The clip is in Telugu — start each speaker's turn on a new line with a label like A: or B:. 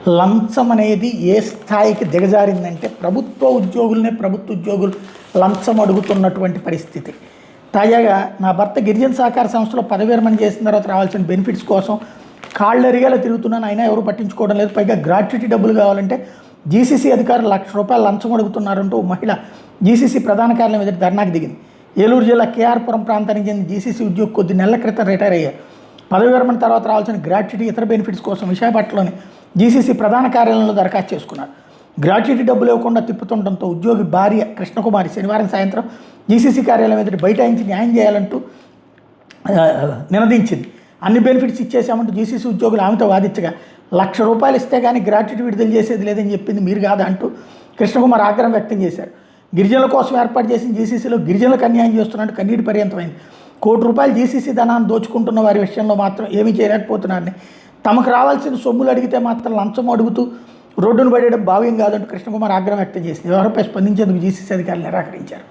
A: లంచం అనేది ఏ స్థాయికి దిగజారిందంటే ప్రభుత్వ ఉద్యోగులు లంచం అడుగుతున్నటువంటి పరిస్థితి. తాజాగా నా భర్త గిరిజన సహకార సంస్థలో పదవి విరమణ చేసిన తర్వాత రావాల్సిన బెనిఫిట్స్ కోసం కాళ్ళెరిగేలా తిరుగుతున్నాను, అయినా ఎవరు పట్టించుకోవడం లేదు. పైగా గ్రాట్యుటీ డబ్బులు కావాలంటే జీసీసీ అధికారులు ₹1,00,000 లంచం అడుగుతున్నారంటూ మహిళ జీసీసీ ప్రధాన కార్యాలయం ఎదుట ధర్నాకు దిగింది. ఏలూరు జిల్లా కేఆర్పురం ప్రాంతానికి చెందిన జీసీసీ ఉద్యోగి కొద్ది నెలల క్రితం రిటైర్ అయ్యారు. పదవి విరమణ తర్వాత రావాల్సిన గ్రాట్యుటీ, ఇతర బెనిఫిట్స్ కోసం విశాఖపట్నంలోని జీసీసీ ప్రధాన కార్యాలయంలో దరఖాస్తు చేసుకున్నారు. గ్రాట్యుటీ డబ్బులు ఇవ్వకుండా తిప్పుతుండటంతో ఉద్యోగి భార్య కృష్ణకుమారి శనివారం సాయంత్రం జీసీసీ కార్యాలయం ఎదుట బైఠాయించి న్యాయం చేయాలంటూ నినదించింది. అన్ని బెనిఫిట్స్ ఇచ్చేసామంటూ జీసీసీ ఉద్యోగులు ఆమెతో వాదించగా ₹1,00,000 ఇస్తే కానీ గ్రాట్యుటీ విడుదల చేసేది లేదని చెప్పింది మీరు కాదా అంటూ కృష్ణకుమార్ ఆగ్రహం వ్యక్తం చేశారు. గిరిజనుల కోసం ఏర్పాటు చేసిన జీసీసీలో గిరిజనులకు అన్యాయం చేస్తున్నట్టు కన్నీటి పర్యంతమైంది. ₹1,00,00,000 జీసీసీ ధనాన్ని దోచుకుంటున్న వారి విషయంలో మాత్రం ఏమీ చేయలేకపోతున్నారని, తమకు రావాల్సిన సొమ్ములు అడిగితే మాత్రం లంచం అడుగుతూ రోడ్డును పడేయడం భావ్యం కాదంటూ కృష్ణకుమార్ ఆగ్రహం వ్యక్తం చేసింది. వ్యవహారంపై స్పందించేందుకు జీసీసీ అధికారులు నిరాకరించారు.